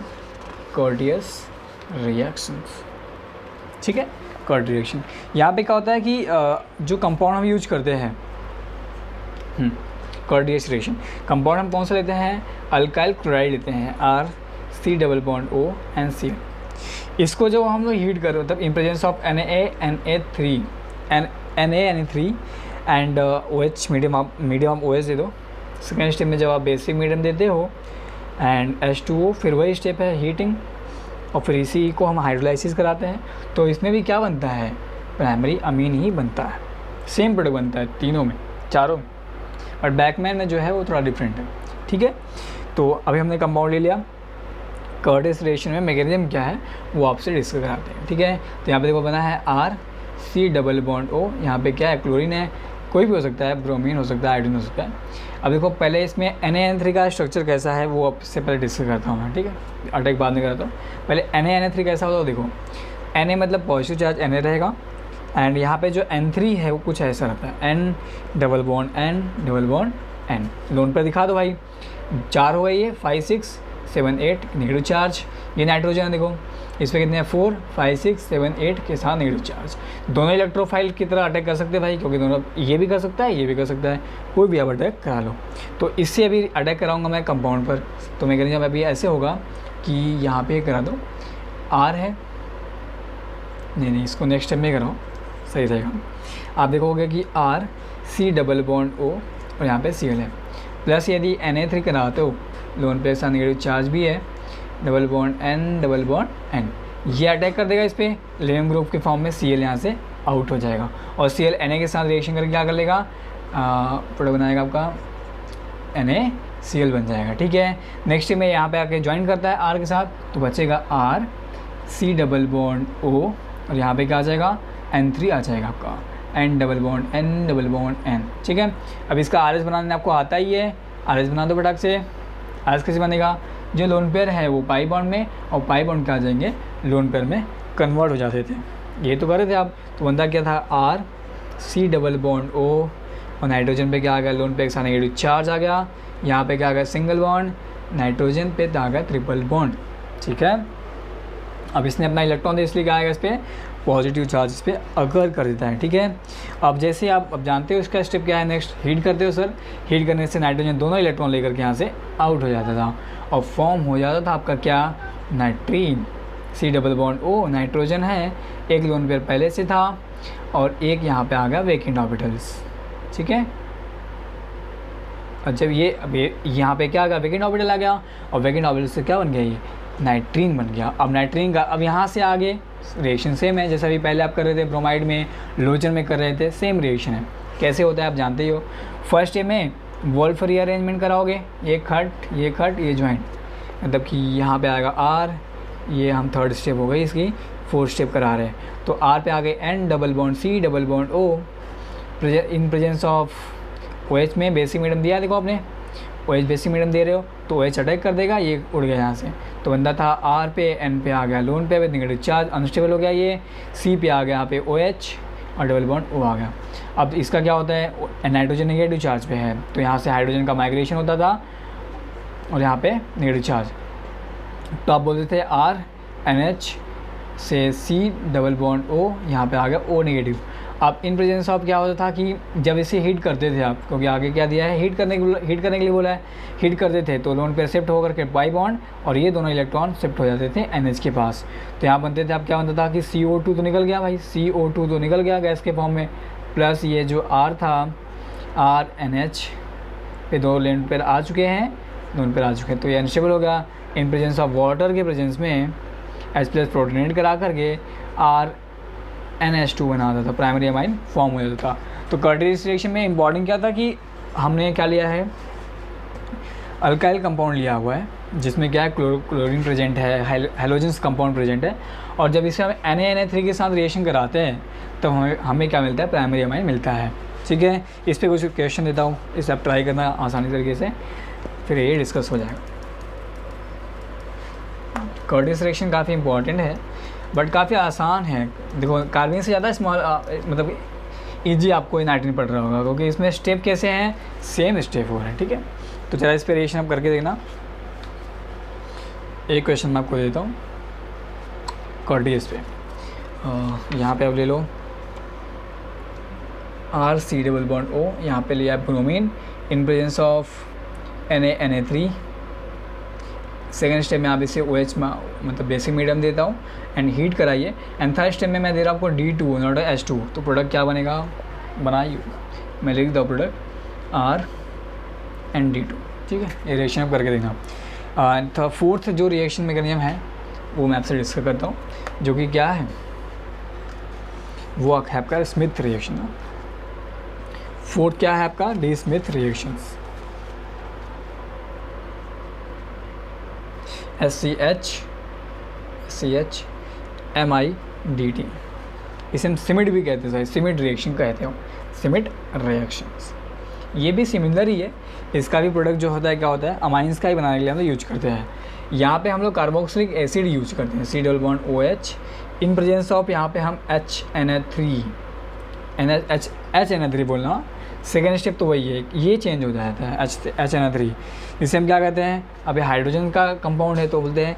कॉर्डियस रिएक्शंस, ठीक है। कॉर्ड रिएक्शन यहाँ पे क्या होता है कि जो कंपाउंड हम यूज करते हैं, कॉर्डियस रिएक्शन कंपाउंड हम कौन सा लेते हैं, अल्काइल क्लोराइड लेते हैं, RC double bond O and Cl। इसको जो हम लोग हीट कर रहे हो तब इन presence of NaNA3 and OH medium OH दे दो। सेकेंड स्टेप में जब आप बेसिक मीडियम देते हो एंड H2O, फिर वही स्टेप है हीटिंग, और फिर इसी को हम हाइड्रोलाइसिस कराते हैं। तो इसमें भी क्या बनता है, प्राइमरी अमीन ही बनता है, सेम प्रोडक्ट बनता है तीनों में, चारों में, और बैकमैन में जो है वो थोड़ा डिफरेंट है, ठीक है। तो अभी हमने कंपाउंड ले लिया। कॉर्डियस रिएक्शन में मैकेनिज्म क्या है वो आपसे डिस्कस कराते हैं, ठीक है। तो यहाँ पे देखो बना है RC डबल बॉन्ड O, यहाँ पे क्या है, क्लोरीन है, कोई भी हो सकता है, ब्रोमीन हो सकता है, आयोडीन हो सकता है। अब देखो पहले इसमें NaN3 का स्ट्रक्चर कैसा है वो आपसे पहले डिस्कस करता हूँ मैं, ठीक है। अटैक बाद में करता हूँ, पहले NaNA3 कैसा होता है। देखो Na मतलब पॉजिटिव चार्ज Na रहेगा, एंड यहाँ पे जो N3 है वो कुछ ऐसा रहता है, N double bond N, loan पर दिखा दो भाई, 4 हो गई ये, 5 6 7 8 नेगेटिव चार्ज। ये नाइट्रोजन है, देखो इस पर कितने हैं, 4 5 6 7 8 के साथ नेगेटिव चार्ज। दोनों इलेक्ट्रोफाइल की तरह अटैक कर सकते हैं भाई, क्योंकि दोनों, ये भी कर सकता है, ये भी कर सकता है, कोई भी आप अटैक करा लो। तो इससे अभी अटैक कराऊंगा मैं कंपाउंड पर। तो मैकेनिज्म अभी ऐसे होगा कि यहाँ पे करा दो, R है, नहीं इसको नेक्स्ट स्टेप में कराओ, सही रहेगा। आप देखोगे कि RC डबल बॉन्ड O और यहाँ पे Cl है, प्लस यदि Na3 कराते हो, लोन पे साथ नेगेटिव चार्ज भी है, डबल बॉन्ड N, ये अटैक कर देगा इस पर, लेम ग्रुप के फॉर्म में Cl यहाँ से आउट हो जाएगा, और Cl Na के साथ रिएक्शन करके क्या कर लेगा, प्रोडक्ट बनाएगा आपका NaCl बन जाएगा, ठीक है। नेक्स्ट में यहाँ पे आके ज्वाइन करता है R के साथ, तो बचेगा RC डबल बॉन्ड O, और यहाँ पे क्या आ जाएगा, N3 आ जाएगा आपका, N डबल बॉन्ड N, ठीक है। अब इसका RS बनाने आपको आता ही है, RS बना दो फटाक से। RS कैसे बनेगा, जो लोन पेयर है वो पाई बॉन्ड में, और पाई बॉन्ड क्या आ जाएंगे, लोन पेयर में कन्वर्ट हो जाते थे, ये तो कर रहे थे आप। तो बनता क्या था, RC डबल बॉन्ड O, और नाइट्रोजन पे क्या आ गया, लोन पे एक साथ नेगेटिव चार्ज आ गया, यहाँ पे क्या आ गया, सिंगल बॉन्ड, नाइट्रोजन पे आ गया ट्रिपल बॉन्ड, ठीक है। अब इसने अपना इलेक्ट्रॉन दे, इसलिए क्या आएगा, इस पर पॉजिटिव चार्ज इस पर अगर कर देता है, ठीक है। अब जैसे आप अब जानते हो इसका स्टेप क्या है, नेक्स्ट हीट करते हो सर, हीट करने से नाइट्रोजन दोनों इलेक्ट्रॉन लेकर के यहाँ से आउट हो जाता था, और फॉर्म हो जाता था आपका क्या, नाइट्रीन। C double bond O, nitrogen है, एक लोन पेयर पहले से था, और एक यहाँ पे आ गया वेकेंट ऑर्बिटल्स, ठीक है। और जब ये अब यहाँ पे क्या आ गया, वेकेंट ऑर्बिटल आ गया, और वेकेंट ऑर्बिटल से क्या बन गया, ये नाइट्रीन बन गया। अब नाइट्रीन का अब यहाँ से आगे रिएक्शन सेम है, जैसा अभी पहले आप कर रहे थे ब्रोमाइड में, लोजन में कर रहे थे, सेम रिएक्शन है। कैसे होता है आप जानते ही हो। फर्स्ट स्टेप में वोल्फ रीअरेंजमेंट कराओगे, ये खट ये ज्वाइंट, मतलब कि यहाँ पे आएगा R, ये हम थर्ड स्टेप हो गई इसकी, फोर्थ स्टेप करा रहे हैं। तो R पे आ गए N double bond C double bond O, in presence of OH में बेसिक मीडियम दिया है, देखो आपने OH बेसिक मीडियम दे रहे हो तो OH अटैक कर देगा, ये उड़ गया यहाँ से। तो बंदा था R पे, N पे आ गया लोन पे विद नेगेटिव चार्ज, अनस्टेबल हो गया ये, C पे आ गया यहाँ पे OH और डबल बॉन्ड O आ गया। अब इसका क्या होता है, नाइट्रोजन नेगेटिव चार्ज पे है तो यहाँ से हाइड्रोजन का माइग्रेशन होता था और यहाँ पे नेगेटिव चार्ज, तो आप बोलते थे RNH से C डबल बॉन्ड O, यहाँ पे आ गया O नेगेटिव। अब इन प्रेजेंस ऑफ क्या होता था कि जब इसे हीट करते थे आप, क्योंकि आगे क्या दिया है, हीट करने के लिए बोला है, हीट करते थे तो लोन पे शिफ्ट होकर के पाई बॉन्ड और ये दोनों इलेक्ट्रॉन शिफ्ट हो जाते थे NH के पास। तो यहाँ बनते थे, अब क्या बनता था कि CO2 तो निकल गया भाई, CO2 तो निकल गया गैस के फॉर्म में, प्लस ये जो R था RNH पे दो लोन पेयर आ चुके हैं, लोन पेयर आ चुके हैं, तो ये अनस्टेबल हो गया। इन प्रेजेंस ऑफ वाटर के प्रेजेंस में H+ प्रोटोनेट करा करके RNH2 बनाता था, प्राइमरी अमाइन फॉर्म हो जाता था। तो कर्टियस रिएक्शन में इंपॉर्टेंट क्या था कि हमने क्या लिया है, अल्काइल कंपाउंड लिया हुआ है जिसमें क्या है, क्लोरीन प्रेजेंट है, हेलोजेंस कंपाउंड प्रेजेंट है, और जब इसे हम Na3 के साथ रिएक्शन कराते हैं तो हमें क्या मिलता है, प्राइमरी अमाइन मिलता है। ठीक है, इस पर कुछ क्वेश्चन देता हूँ, इसे आप ट्राई करना आसानी तरीके से, फिर ये डिस्कस हो जाएगा। कर्टियस रिएक्शन काफ़ी इंपॉर्टेंट है बट काफ़ी आसान है। देखो कार्बन से ज़्यादा स्मॉल मतलब ईजी आपको नाइट्रोजन पड़ रहा होगा, क्योंकि इसमें स्टेप कैसे हैं, सेम स्टेप हो रहे हैं। ठीक है, तो चला इस पर रिएक्शन आप करके देखना। एक क्वेश्चन मैं आपको देता हूँ कर्टियस पे, यहाँ पे आप ले लो RC डबल बॉन्ड O, यहाँ पे लिया bromine in presence of Na3। Second step में आप इसे OH मतलब बेसिक मीडियम देता हूँ एंड हीट कराइए, एंड थर्ड स्टेप में मैं दे रहा हूँ आपको D2 नॉट H2। तो प्रोडक्ट क्या बनेगा, बनाइए, मैं लिख दूँ प्रोडक्ट RND2। ठीक है, ये रिएक्शन आप करके देखना। तो फोर्थ जो रिएक्शन मैकेनिज्म है वो मैं आपसे डिस्कस करता हूँ, जो कि क्या है, वो है आपका स्मिथ रिएक्शन। फोर्थ क्या है आपका, D Smith reactions. SCH MIDT, इसे हम सिमिड भी कहते हैं, सिमिड रिएक्शन कहते हो, सिमिड रिएक्शंस। ये भी सिमिलर ही है, इसका भी प्रोडक्ट जो होता है क्या होता है, अमाइंस का ही बनाने के लिए हम लोग यूज करते हैं। यहाँ पे हम लोग कार्बोक्सिलिक एसिड यूज करते हैं, C double bond OH in presence of, यहाँ पे हम HNA3 बोलना। सेकेंड स्टेप तो वही है, ये चेंज हो जाता है HNA3, जिसे हम क्या कहते हैं, अभी हाइड्रोजन का कंपाउंड है तो बोलते हैं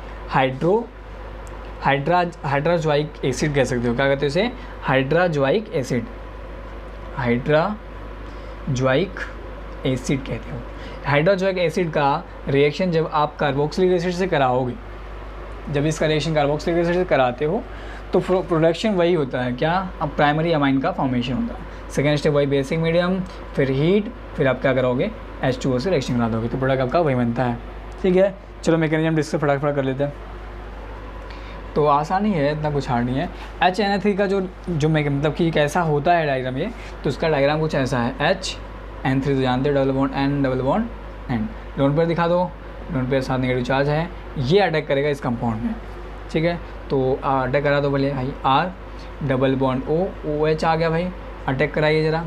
हाइड्राजोइक एसिड कह सकते हो। क्या कहते हो इसे, हाइड्राजोइक एसिड, हाइड्राजोइक एसिड कहते हो। हाइड्राजोइक एसिड का रिएक्शन जब आप कार्बोक्सिलिक एसिड से कराओगे, जब इसका रिएक्शन कार्बोक्सिलिक एसिड से कराते हो तो प्रोडक्शन वही होता है, क्या, अब प्राइमरी अमाइन का फॉर्मेशन होता है। सेकेंड स्टेप वही बेसिक मीडियम, फिर हीट, फिर आप क्या करोगे, H2O से रिएक्शन करा दोगे, तो प्रोडक्ट आपका वही बनता है। ठीक है, चलो मैकेनिज्म डिस्कस फटाफट कर लेते हैं। तो आसानी है, इतना कुछ हार्ड नहीं है। HNA3 का जो मतलब कि कैसा होता है डायग्राम ये, तो उसका डायग्राम कुछ ऐसा है, HN3 तो जानते हो, double bond N double bond N, lone pair दिखा दो, लोन पेयर साथ नेगेटिव चार्ज है, ये अटैक करेगा इस कंपाउंड में। ठीक है, तो अटैक करा दो भले भाई, R double bond O, OH आ गया भाई, अटैक कराइए ज़रा,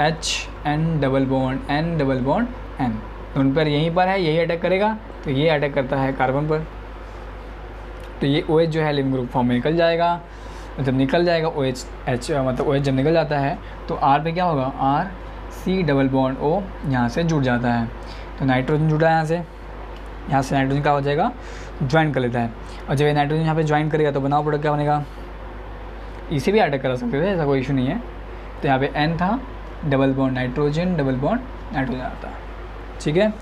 HN double bond N double bond N, lone pair यहीं पर है, यही अटैक करेगा, तो ये अटैक करता है कार्बन पर, तो ये OH जो है लिविंग ग्रुप फॉर्म में निकल जाएगा। जब निकल जाएगा OH मतलब OH जब निकल जाता है तो R पे क्या होगा, RC डबल बॉन्ड O यहाँ से जुड़ जाता है, तो नाइट्रोजन जुड़ा है यहाँ से नाइट्रोजन क्या हो जाएगा, ज्वाइन कर लेता है, और जब ये नाइट्रोजन यहाँ पे ज्वाइन करेगा तो बनाओ प्रोडक्ट क्या बनेगा, इसे भी अटैक करा सकते थे, ऐसा कोई इशू नहीं है। तो यहाँ पे N था, double bond nitrogen double bond nitrogen आता है। ठीक है,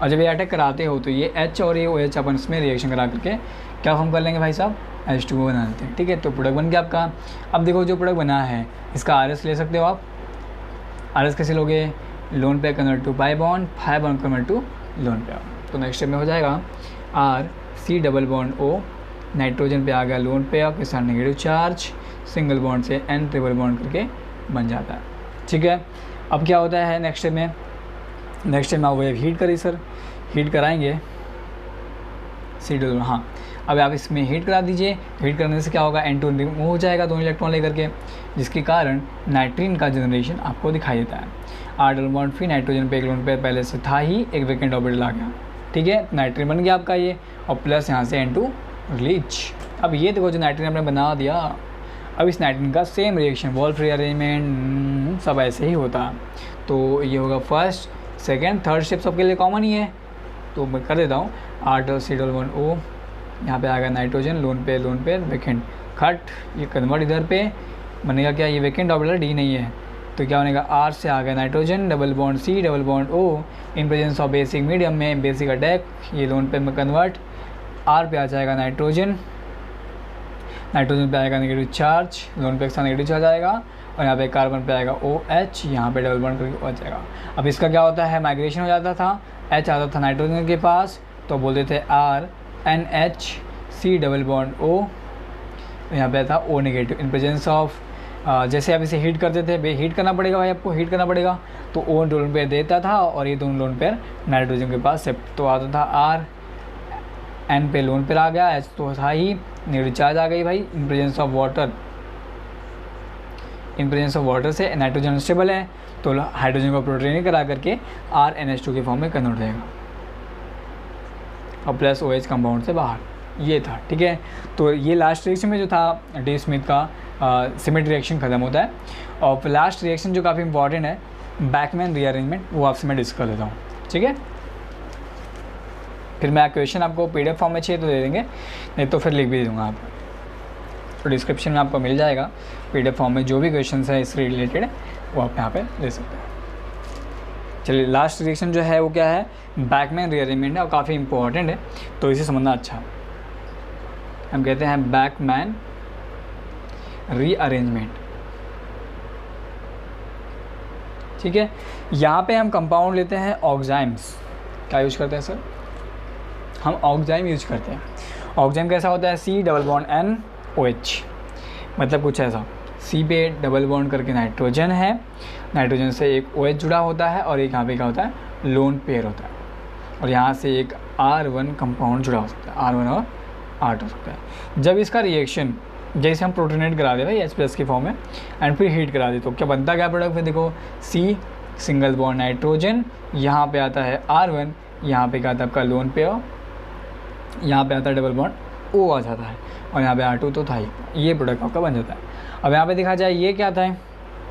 और जब ये अटैक कराते हो तो ये H और ये OH अपन इसमें रिएक्शन करा करके क्या फॉर्म कर लेंगे भाई साहब, H2O बना लेते हैं। ठीक है, तो प्रोडक्ट बन गया आपका। अब देखो जो प्रोडक्ट बना है इसका RS ले सकते हो आप, RS कैसे लोगे, lone pair convert to pi bond, pi bond convert to lone pair. तो नेक्स्ट स्टेप में हो जाएगा RC double bond O, nitrogen pair आ गया लोन पे के साथ नेगेटिव चार्ज, सिंगल बॉन्ड से N ट्रिपल बॉन्ड करके बन जाता है। ठीक है, अब क्या होता है नेक्स्ट स्टेप में, नेक्स्ट टाइम आप वो हीट करिए सर, हीट कराएंगे C डबल, हाँ अब आप इसमें हीट करा दीजिए, हीट करने से क्या होगा, N2 रिमूव हो जाएगा दोनों इलेक्ट्रॉन लेकर के, जिसके कारण नाइट्रीन का जनरेशन आपको दिखाई देता है। R double bond free, nitrogen पे एक लोन पेयर पहले से था ही, एक वैकेंट ऑर्बिटल आ गया, ठीक है, नाइट्रीन बन गया आपका ये, और प्लस यहाँ से N2 रिलीज। अब ये देखो जो नाइट्रीन आपने बना दिया, अब इस नाइट्रीन का same reaction wall free arrangement सब ऐसे ही होता है। तो ये होगा फर्स्ट, सेकेंड, थर्ड स्टेप सबके लिए कॉमन ही है, तो मैं कर देता हूँ। R⋅C⋅O, यहाँ पे आ गया नाइट्रोजन, लोन पेयर वैकेंट, खट, ये कन्वर्ट इधर पे बनेगा क्या, ये वैकेंट ऑर्बिटल D नहीं है, तो क्या बनेगा, R से आ गया nitrogen, double bond C double bond O, in presence of basic medium में बेसिक अटैक, ये लोन पेयर में कन्वर्ट, R पे आ जाएगा नाइट्रोजन पे आएगा नेगेटिव चार्ज, लोन पे एक साथ नेगेटिव चार्ज आएगा, और यहाँ पे कार्बन पे आएगा OH, यहाँ पे डबल बॉन्ड करके OH आएगा। अब इसका क्या होता है, माइग्रेशन हो जाता था, H आता था नाइट्रोजन के पास, तो बोलते थे RNH, C double bond O, यहाँ पे था O negative, in presence of, जैसे आप इसे हीट करते थे, हीट करना पड़ेगा भाई, आपको हीट करना पड़ेगा, तो O लोन पेयर देता था, और ये दोनों लोन पेयर नाइट्रोजन के पास शिफ्ट, तो आता था R, N पे लोन पेयर आ गया, H तो था ही, नेगेटिव चार्ज आ गई भाई, इन प्रेजेंस ऑफ वाटर से नाइट्रोजन अनस्टेबल है, तो हाइड्रोजन को प्रोटोनेट करा करके RNH2 के फॉर्म में कन्वर्ट हो जाएगा, और प्लस OH कंपाउंड से बाहर, ये था, ठीक है। तो ये लास्ट रिएक्शन में जो था डी स्मिथ का सिमेट्री रिएक्शन खत्म होता है। और लास्ट रिएक्शन जो काफ़ी इंपॉर्टेंट है, बैकमैन रीअरेंजमेंट, वो आपसे मैं डिस्कस कर देता हूँ, ठीक है। फिर मैं क्वेश्चन आपको PDF फॉर्म में चाहिए तो दे देंगे, नहीं तो फिर लिख भी दूँगा आपको, तो डिस्क्रिप्शन में आपको मिल जाएगा PDF फॉर्म में जो भी क्वेश्चन है इससे रिलेटेड, वो आप यहाँ पे ले सकते हैं। चलिए लास्ट रिएक्शन जो है वो क्या है, बैकमैन रीअरेंजमेंट है, और काफ़ी इंपॉर्टेंट है, तो इसे समझना अच्छा है। हम कहते हैं बैकमैन रीअरेंजमेंट, ठीक है। यहाँ पे हम कंपाउंड लेते हैं ऑक्जाइम्स, क्या यूज करते हैं सर, हम ऑक्जाइम यूज करते हैं। ऑक्जाइम कैसा होता है, C डबल बॉन्ड NOH, मतलब कुछ ऐसा, C पे डबल बॉन्ड करके नाइट्रोजन है, नाइट्रोजन से एक OH जुड़ा होता है, और एक यहाँ पे क्या होता है, लोन पेयर होता है, और यहाँ से एक R1 कंपाउंड जुड़ा हो सकता है, R1 और R2 हो सकता है। जब इसका रिएक्शन जैसे हम प्रोटोनेट करा दे भाई H+ के फॉर्म में, एंड फिर हीट करा दे, तो क्या बनता क्या प्रोडक्ट, फिर देखो C सिंगल बॉन्ड नाइट्रोजन, यहाँ पे आता है R1, यहाँ पे क्या आता है आपका लोन पेयर, यहाँ पे आता है डबल बॉन्ड O आ जाता है, और यहाँ पे R2 तो था ही, ये प्रोडक्ट आपका बन जाता है। अब यहाँ पे देखा जाए ये क्या था,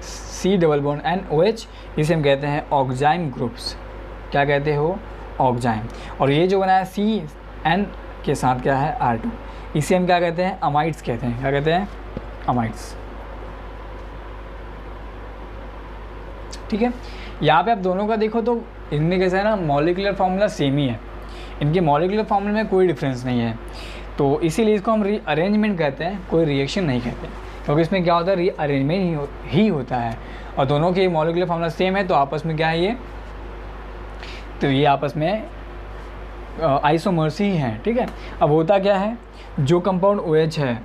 C डबल बॉन्ड NOH, इसे हम कहते हैं ऑक्जाइम ग्रुप्स, क्या कहते हो, ऑक्जाइम। और ये जो बना है CN के साथ क्या है R2, इसे हम क्या कहते हैं, अमाइड्स कहते हैं, क्या कहते हैं, अमाइड्स, ठीक है। यहाँ पे आप दोनों का देखो तो इनमें कैसा है ना, मॉलिक्यूलर फार्मूला सेम ही है, इनके मॉलिक्यूलर फार्मूले में कोई डिफरेंस नहीं है, तो इसीलिए इसको हम रीअरेंजमेंट कहते हैं, कोई रिएक्शन नहीं कहते, क्योंकि इसमें क्या होता है, रीअरेंजमेंट ही होता है, और दोनों के मॉलिक्यूलर फार्मूला सेम है, तो आपस में क्या है ये, तो ये आपस में आइसोमर्स ही हैं, ठीक है। अब होता क्या है, जो कंपाउंड OH है,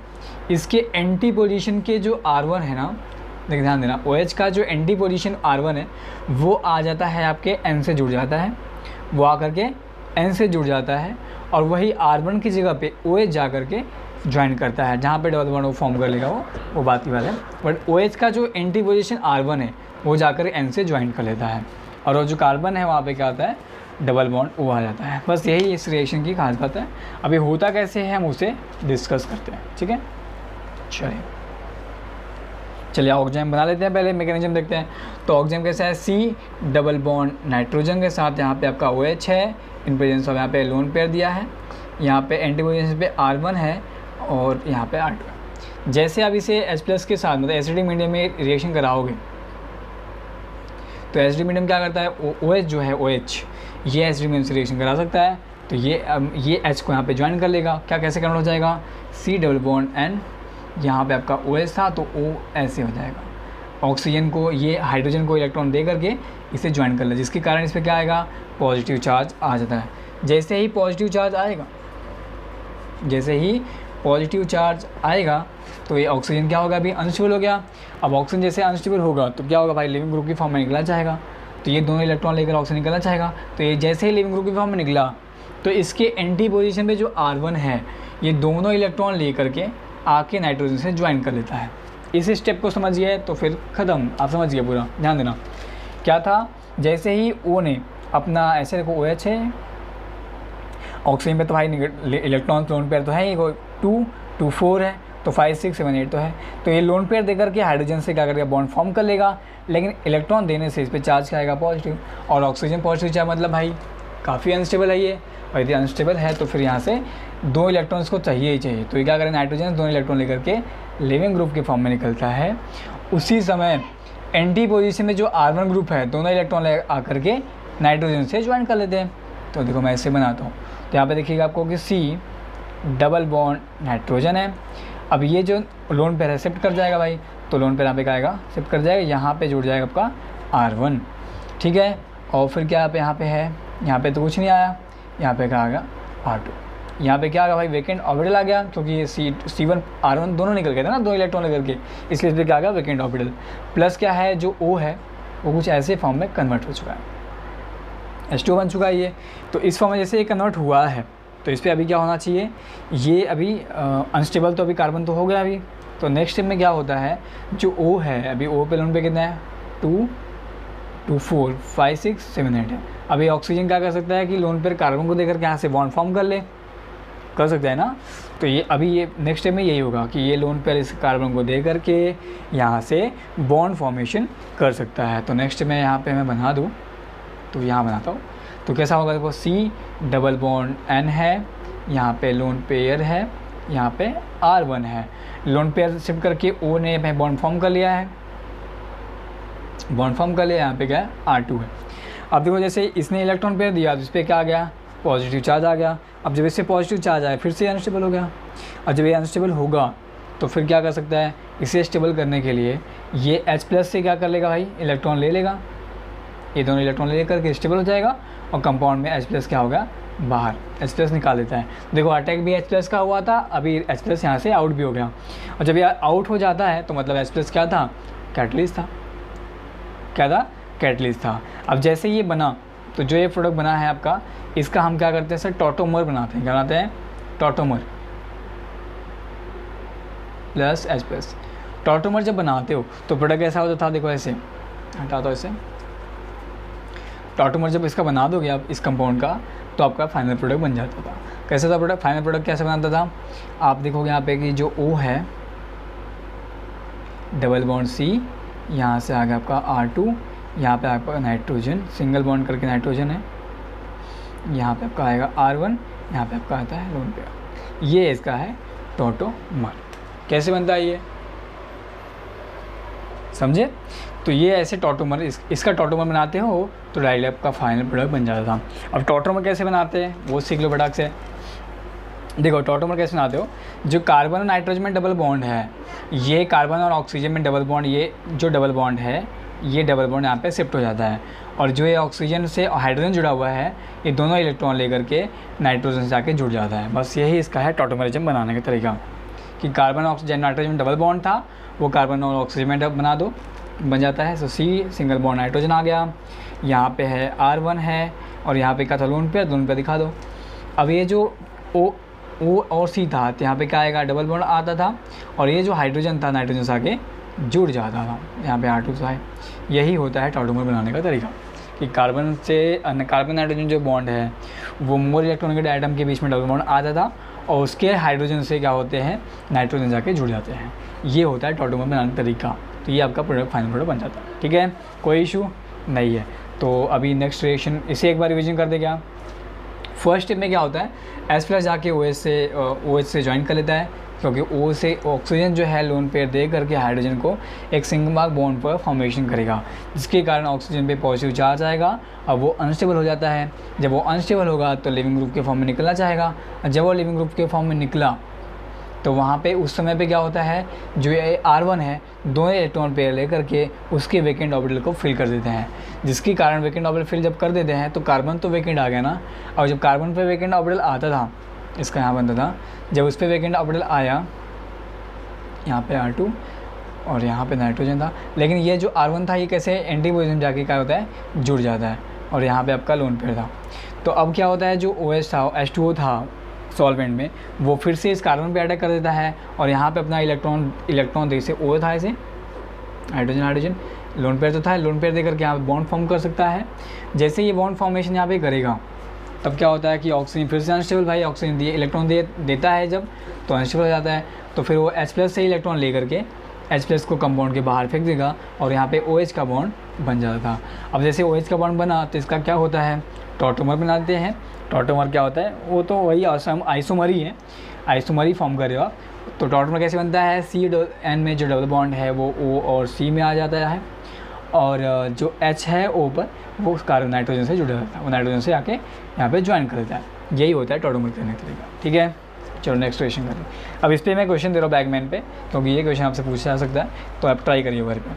इसके एंटी पोजीशन के जो R1 है ना, देखिए ध्यान देना, OH का जो एंटी पोजीशन R1 है, वो आ जाता है आपके N से जुड़ जाता है, वो आकर के N से जुड़ जाता है, और वही R1 की जगह पे OH जा कर के ज्वाइन करता है, जहाँ पे डबल बॉन्ड वो फॉर्म कर लेगा, वो बात की बात है। बट OH का जो एंटी पोजीशन R1 है, वो जाकर N से ज्वाइन कर लेता है, और वो जो कार्बन है वहाँ पे क्या आता है, डबल बॉन्ड O आ जाता है। बस यही इस रिएक्शन की खास बात है। अभी होता कैसे है हम उसे डिस्कस करते हैं, ठीक है। चलिए ऑक्जाइम बना लेते हैं, पहले मैकेनिज्म देखते हैं। तो ऑक्जाइम कैसा है, C डबल बॉन्ड नाइट्रोजन के साथ यहाँ पे आपका OH है, इन प्रेजेंस ऑफ यहाँ पे लोन पेयर दिया है, यहाँ पे एंटी पोजीशन पे R1 है, और यहाँ पे R2। जैसे आप इसे H+ के साथ मतलब एसिडिक मीडियम में रिएक्शन कराओगे, तो एसिडिक मीडियम क्या करता है, OH जो है OH, ये एसिडिक मीडियम से रिएक्शन करा सकता है, तो ये H को यहाँ पे ज्वाइन कर लेगा, क्या कैसे कन्वर्ट हो जाएगा, C डबल बॉन्ड N, यहाँ पे आपका OH था तो O ऐसे हो जाएगा, ऑक्सीजन को, ये हाइड्रोजन को इलेक्ट्रॉन दे करके इसे ज्वाइन कर ले, जिसके कारण इस पर क्या आएगा, पॉजिटिव चार्ज आ जाता है। जैसे ही पॉजिटिव चार्ज आएगा, तो ये ऑक्सीजन क्या होगा, अभी अनस्टेबल हो गया। अब ऑक्सीजन जैसे अनस्टेबल होगा तो क्या होगा भाई, लिविंग ग्रुप की फॉर्म में निकलना चाहेगा, तो ये दोनों इलेक्ट्रॉन लेकर ऑक्सीजन निकलना चाहेगा, तो ये जैसे ही लिविंग ग्रुप की फॉर्म में निकला, तो इसके एंटी पोजीशन पे जो R1 है, ये दोनों इलेक्ट्रॉन ले करके आके नाइट्रोजन से ज्वाइन कर लेता है। इस स्टेप को समझिए तो फिर ख़त्म, आप समझ गए पूरा। ध्यान देना क्या था, जैसे ही ओ ने अपना ऐसे देखो OH है, ऑक्सीजन पे तो भाई इलेक्ट्रॉन लोन पेयर तो है ही, 2 2 4 है, तो 5 6 7 8 तो है। तो ये लोन पेयर देकर के हाइड्रोजन से क्या करेगा, बॉन्ड फॉर्म कर लेगा, लेकिन इलेक्ट्रॉन देने से इस पर चार्ज क्या आएगा, पॉजिटिव। और ऑक्सीजन पॉजिटिव चार्ज मतलब भाई काफ़ी अनस्टेबल है ये, और यदि अनस्टेबल है तो फिर यहाँ से 2 इलेक्ट्रॉन्स को चाहिए ही चाहिए। तो ये क्या करें, नाइट्रोजन 2 इलेक्ट्रॉन लेकर के लिविंग ग्रुप के फॉर्म में निकलता है। उसी समय एंटी पोजीशन में जो R1 ग्रुप है, दोनों इलेक्ट्रॉन आकर के नाइट्रोजन से ज्वाइन कर लेते हैं। तो देखो मैं ऐसे बनाता हूँ, तो यहाँ पे देखिएगा आपको कि C डबल बॉन्ड नाइट्रोजन है। अब ये जो लोन पेयर है शिफ्ट कर जाएगा भाई, तो लोन पेयर यहाँ पे क्या आएगा, शिफ्ट कर जाएगा, यहाँ पे जुड़ जाएगा आपका R1, ठीक है। और फिर क्या यहाँ पे है, यहाँ पे तो कुछ नहीं आया, यहाँ पे क्या आ गया R2। यहाँ पे क्या आ गया भाई, वेकेंट ऑर्बिटल आ गया, क्योंकि ये C1 R1 दोनों निकल गए थे ना, 2 इलेक्ट्रॉन लेकर के, इसलिए इस पर क्या आ गया, वेकेंट ऑर्बिटल। प्लस क्या है, जो O है वो कुछ ऐसे फॉर्म में कन्वर्ट हो चुका है, H2 बन चुका है ये। तो इस फॉर्म में जैसे ये कन्वर्ट हुआ है, तो इस पर अभी क्या होना चाहिए, ये अभी अनस्टेबल तो अभी कार्बन तो हो गया अभी। तो नेक्स्ट स्टेप में क्या होता है, जो O है, अभी O पे लोन पे कितना है, 2 2 4 5 6 7 8 है। अभी ऑक्सीजन क्या कर सकता है कि लोन पेयर कार्बन को देकर के यहाँ से बॉन्ड फॉर्म कर सकता है ना। तो ये अभी ये नेक्स्ट स्टेप में यही होगा कि ये लोन पेयर इस कार्बन को दे करके यहाँ से बॉन्ड फॉर्मेशन कर सकता है। तो नेक्स्ट में यहाँ पे मैं बना दूँ, तो यहाँ बनाता हूँ, तो कैसा होगा, देखो C डबल बॉन्ड N है, यहाँ पे लोन पेयर है, यहाँ पे R1 है। लोन पेयर शिफ्ट करके O ने बॉन्ड फॉर्म कर लिया है, यहाँ पे क्या है, R2 है। अब देखो जैसे इसने इलेक्ट्रॉन पेयर दिया, तो इस पर क्या आ गया, पॉजिटिव चार्ज आ गया। अब जब इससे पॉजिटिव चार्ज आया, फिर से अनस्टेबल हो गया। और जब ये अनस्टेबल होगा तो फिर क्या कर सकता है, इसे स्टेबल करने के लिए ये H+ से क्या कर लेगा भाई, इलेक्ट्रॉन ले लेगा, ये दोनों इलेक्ट्रॉन ले करके स्टेबल हो जाएगा, और कंपाउंड में H+ क्या होगा, बाहर H+ निकाल देता है। देखो अटैक भी H+ का हुआ था, अभी H+ यहाँ से आउट भी हो गया। और जब ये आउट हो जाता है तो मतलब H+ क्या था, कैटलिस्ट था। क्या था, कैटलिस्ट था। अब जैसे ये बना, तो जो ये प्रोडक्ट बना है आपका, इसका हम क्या करते हैं सर, टॉटोमर बनाते हैं। क्या बनाते हैं, टॉटोमर प्लस H+। टॉटोमर जब बनाते हो तो प्रोडक्ट ऐसा होता था, देखो ऐसे हटा दो ऐसे। टॉटोमर जब इसका बना दोगे आप, इस कंपाउंड का, तो आपका फाइनल प्रोडक्ट बन जाता था। कैसा था प्रोडक्ट, फाइनल प्रोडक्ट कैसे बनाता था, आप देखोगे यहाँ पे कि जो O है डबल बॉन्ड C, यहाँ से आ गया आपका R2, यहाँ पे आपका नाइट्रोजन सिंगल बॉन्ड करके नाइट्रोजन है, यहाँ पे आपका आएगा R1, यहाँ पे आपका आता है लोन पेयर। ये इसका है टॉटोमर। कैसे बनता है ये, समझे। तो ये ऐसे टॉटोमर, इसका टॉटोमर बनाते हो तो डायरेक्टली आपका फाइनल प्रोडक्ट बन जाता था। अब टॉटोमर कैसे बनाते हैं वो सीख लो फटाक से। देखो टॉटोमर कैसे बनाते हो, जो कार्बन और नाइट्रोजन में डबल बॉन्ड है, ये कार्बन और ऑक्सीजन में डबल बॉन्ड, ये जो डबल बॉन्ड है, ये डबल बॉन्ड यहाँ पे शिफ्ट हो जाता है। और जो ये ऑक्सीजन से हाइड्रोजन जुड़ा हुआ है, ये दोनों इलेक्ट्रॉन लेकर के नाइट्रोजन से आके जुड़ जाता है। बस यही इसका है टॉटोमरिज्म बनाने का तरीका, कि कार्बन ऑक्सीजन नाइट्रोजन में डबल बॉन्ड था, वो कार्बन और ऑक्सीजन में बना दो, बन जाता है। सो C सिंगल बॉन्ड नाइट्रोजन आ गया, यहाँ पे है R1 है, और यहाँ पे क्या था, लोन पेयर दिखा दो। अब ये जो O और C था, तो यहाँ पे क्या आएगा, डबल बॉन्ड आता था, और ये जो हाइड्रोजन था नाइट्रोजन से आके जुड़ जाता था, यहाँ पे R2 था। यही होता है टॉटोमर बनाने का तरीका, कि कार्बन नाइट्रोजन जो बॉन्ड है वो मोर इलेक्ट्रॉनिक एटम के बीच में डबल बॉन्ड आता था, और उसके हाइड्रोजन से क्या होते हैं, नाइट्रोजन जाके जुड़ जाते हैं। ये होता है टॉटोमर बनाने का तरीका। तो ये आपका प्रोडक्ट फाइनल प्रोडक्ट बन जाता है, ठीक है, कोई इशू नहीं है। तो अभी नेक्स्ट रिएक्शन इसे एक बार रिविजन कर दे क्या। फर्स्ट स्टेप में क्या होता है, H+ जाके OH से ज्वाइन कर लेता है, क्योंकि O से ऑक्सीजन जो है लोन पेयर दे करके हाइड्रोजन को एक सिंगल मार्क बॉन्ड पर फॉर्मेशन करेगा, जिसके कारण ऑक्सीजन पे पॉजिटिव चार्ज आएगा, अब वो अनस्टेबल हो जाता है। जब वो अनस्टेबल होगा तो लिविंग ग्रुप के फॉर्म में निकलना चाहेगा, और जब वो लिविंग ग्रुप के फॉर्म में निकला तो वहाँ पे उस समय पे क्या होता है, जो ये R1 है, दो इलेक्ट्रॉन पेयर लेकर के उसके वेकेंट ऑर्बिटल को फिल कर देते हैं, जिसके कारण वेकेंट ऑर्बिटल फिल जब कर देते हैं तो कार्बन तो वेकेंट आ गया ना। और जब कार्बन पे वेकेंट ऑर्बिटल आता था, इसका यहाँ बनता था, जब उस पर वेकेंट ऑर्बिटल आया, यहाँ पे R2 और यहाँ पे नाइट्रोजन था, लेकिन ये जो R1 था ये कैसे एंटी पोजीशन जाके क्या होता है, जुड़ जाता है, और यहाँ पे आपका लोन पेयर था। तो अब क्या होता है, जो OH था, H2O था, सॉल्वेंट में, वो फिर से इस कार्बन पे अटैक कर देता है और यहाँ पे अपना इलेक्ट्रॉन दे से OH था, इसे हाइड्रोजन लोन पेयर तो था, लोन पेयर देकर के यहाँ पे बॉन्ड फॉर्म कर सकता है। जैसे ये बॉन्ड फॉर्मेशन यहाँ पे करेगा तब क्या होता है कि ऑक्सीजन फिर से अनस्टेबल, भाई ऑक्सीजन इलेक्ट्रॉन देता है जब तो अनस्टेबल हो जाता है, तो फिर वो H+ से इलेक्ट्रॉन लेकर के H+ को कंपाउंड के बाहर फेंक देगा और यहाँ पे OH का बॉन्ड बन जाता था। अब जैसे OH का बॉन्ड बना तो इसका क्या होता है, टॉटोमर बना देते हैं। टॉटोमर क्या होता है, वो तो वही आइसोमर ही है, आइसोमर ही फॉर्म करेगा। तो टॉटोमर कैसे बनता है, CN में जो डबल बॉन्ड है वो O और C में आ जाता है और जो H है O पर वो कार्बन नाइट्रोजन से जुड़ा रहता है, वो नाइट्रोजन से आके यहाँ पे ज्वाइन कर देता है। यही होता है टॉटोमर करने के लिए। ठीक है, चलो नेक्स्ट क्वेश्चन करें। अब इस पर मैं क्वेश्चन दे रहा हूँ बैकमैन पे, क्योंकि ये क्वेश्चन आपसे पूछा जा सकता है, तो आप ट्राई करिए घर पे।